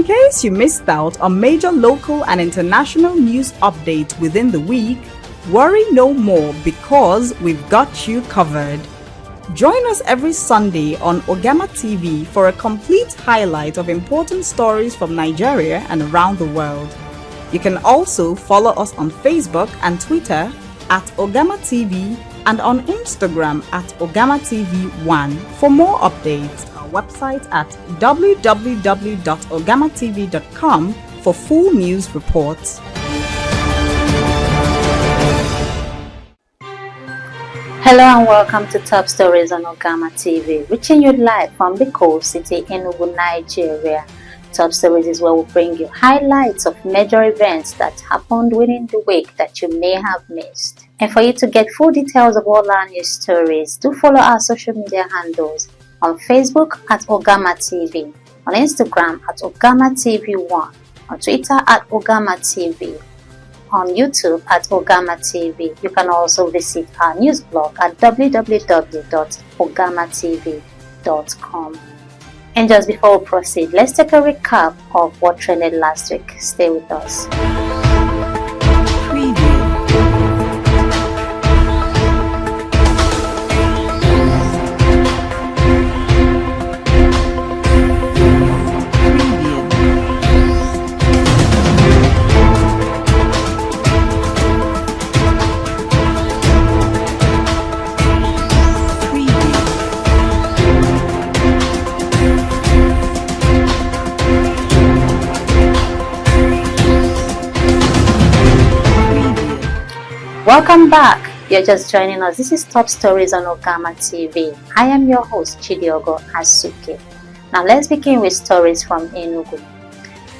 case you missed out on major local and international news updates within the week, worry no more because we've got you covered. Join us every Sunday on Ugamatv for a complete highlight of important stories from Nigeria and around the world. You can also follow us on Facebook and Twitter at Ugamatv and on Instagram at Ugamatv1 for more updates. Our website at www.ugamatv.com for full news reports. Hello and welcome to Top Stories on Ugamatv, reaching you live from the coast city Enugu, Nigeria. Top Stories is where we bring you highlights of major events that happened within the week that you may have missed. And for you to get full details of all our news stories, do follow our social media handles on Facebook at Ugamatv, on Instagram at Ugamatv1, on Twitter at Ugamatv, on YouTube at Ugamatv. You can also visit our news blog at www.ugamatv.com. And just before we proceed, let's take a recap of what trended last week. Stay with us. Welcome back. You're just joining us. This is Top Stories on Ugamatv. I am your host, Chidiogo Asuke. Now let's begin with stories from Enugu.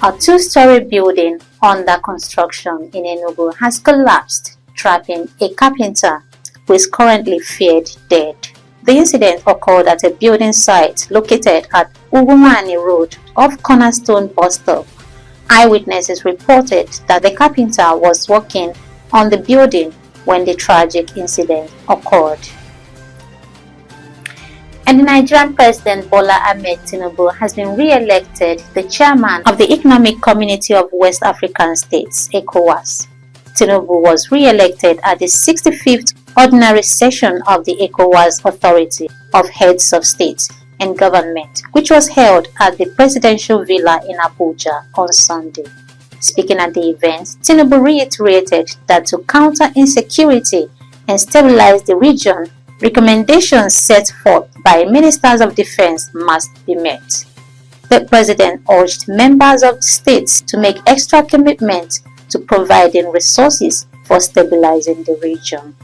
A two-story building under construction in Enugu has collapsed, trapping a carpenter who is currently feared dead. The incident occurred at a building site located at Ugamatv Road off Cornerstone bus stop. Eyewitnesses reported that the carpenter was working on the building when the tragic incident occurred. And the Nigerian President Bola Ahmed Tinubu has been re-elected the chairman of the Economic Community of West African States, ECOWAS. Tinubu was re-elected at the 65th Ordinary Session of the ECOWAS Authority of Heads of State and Government, which was held at the Presidential Villa in Abuja on Sunday. Speaking at the event, Tinubu reiterated that to counter insecurity and stabilize the region, recommendations set forth by ministers of defense must be met. The president urged members of the states to make extra commitment to providing resources for stabilizing the region.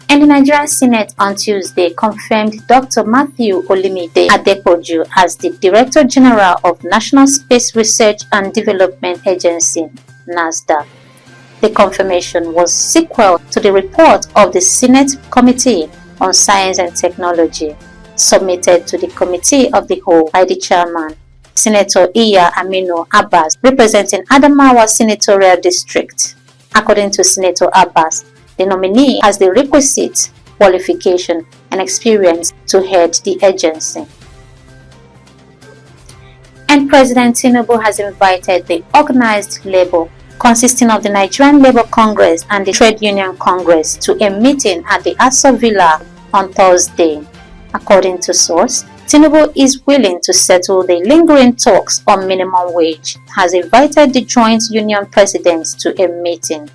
And the Nigerian Senate on Tuesday confirmed Dr. Matthew Olimide Adepoju as the Director General of National Space Research and Development Agency, NASDA. The confirmation was sequel to the report of the Senate Committee on Science and Technology, submitted to the Committee of the Whole by the chairman, Senator Iya Aminu Abbas, representing Adamawa Senatorial District. According to Senator Abbas, the nominee has the requisite qualification and experience to head the agency. And President Tinubu has invited the organized labor, consisting of the Nigerian Labour Congress and the Trade Union Congress, to a meeting at the Aso Villa on Thursday. According to source, Tinubu is willing to settle the lingering talks on minimum wage, has invited the joint union presidents to a meeting.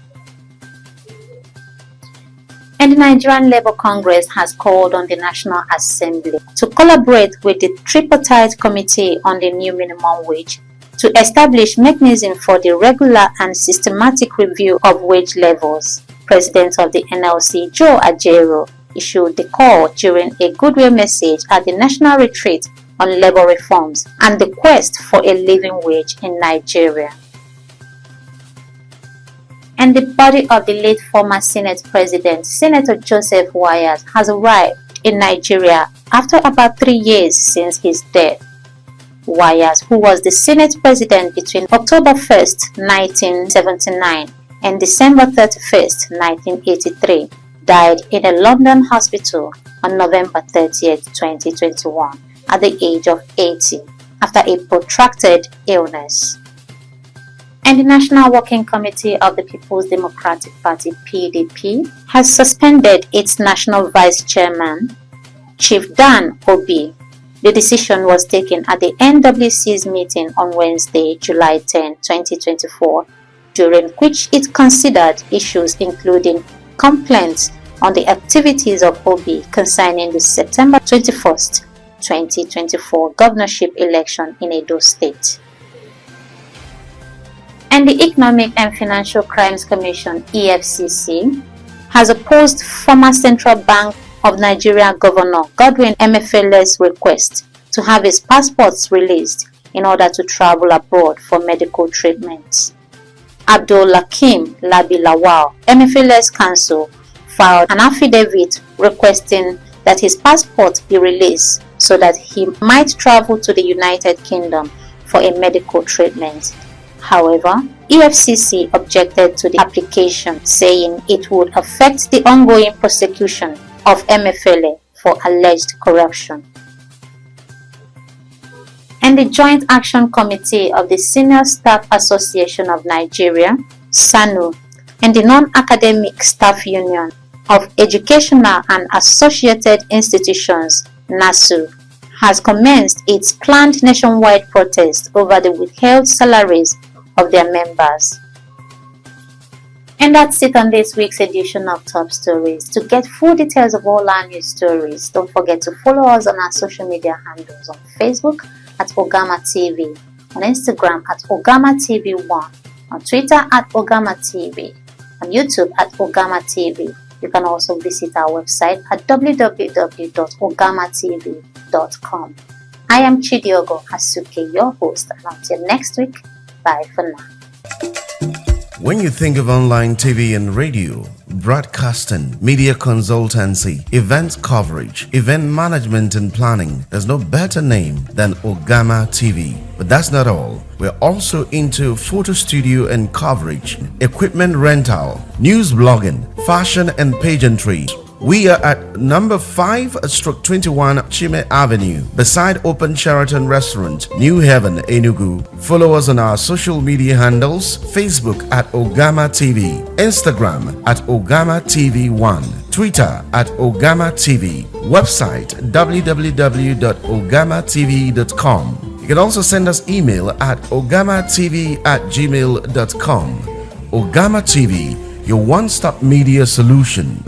And the Nigerian Labour Congress has called on the National Assembly to collaborate with the Tripartite Committee on the new minimum wage to establish mechanism for the regular and systematic review of wage levels. President of the NLC, Joe Ajero, issued the call during a goodwill message at the National Retreat on Labour Reforms and the Quest for a Living Wage in Nigeria. And the body of the late former Senate President, Senator Joseph Wayas, has arrived in Nigeria after about 3 years since his death. Wayas, who was the Senate President between October 1st, 1979 and December 31st, 1983, died in a London hospital on November 30th, 2021 at the age of 80. after a protracted illness. And the National Working Committee of the People's Democratic Party (PDP) has suspended its national vice chairman, Chief Dan Obi. The decision was taken at the NWC's meeting on Wednesday, July 10, 2024, during which it considered issues including complaints on the activities of Obi concerning the September 21, 2024 governorship election in Edo State. And the Economic and Financial Crimes Commission (EFCC) has opposed former Central Bank of Nigeria Governor Godwin Emefiele's request to have his passports released in order to travel abroad for medical treatments. Abdul-Lakim Labi-Lawal, Emefiele's counsel, filed an affidavit requesting that his passport be released so that he might travel to the United Kingdom for a medical treatment. However, EFCC objected to the application, saying it would affect the ongoing prosecution of Emefiele for alleged corruption. And the Joint Action Committee of the Senior Staff Association of Nigeria, SANU, and the Non-Academic Staff Union of Educational and Associated Institutions, NASU, has commenced its planned nationwide protest over the withheld salaries of their members. And that's it on this week's edition of Top Stories. To get full details of all our news stories, don't forget to follow us on our social media handles on Facebook at Ugamatv, on Instagram at Ugamatv1, on Twitter at Ugamatv, on YouTube at Ugamatv. You can also visit our website at www.ugamatv.com. I am Chidiogo Asuke, your host, and until next week, bye for now. When you think of online TV and radio, broadcasting, media consultancy, event coverage, event management and planning, there's no better name than Ugamatv. But that's not all. We're also into photo studio and coverage, equipment rental, news blogging, fashion and pageantry. We are at number 5/21 Chime Avenue, beside Open Sheraton Restaurant, New Haven, Enugu. Follow us on our social media handles: Facebook at Ugamatv, Instagram at Ugamatv1, Twitter at Ugamatv, website www.ugamatv.com. You can also send us email at ugamatv@gmail.com. Ugamatv, your one-stop media solution.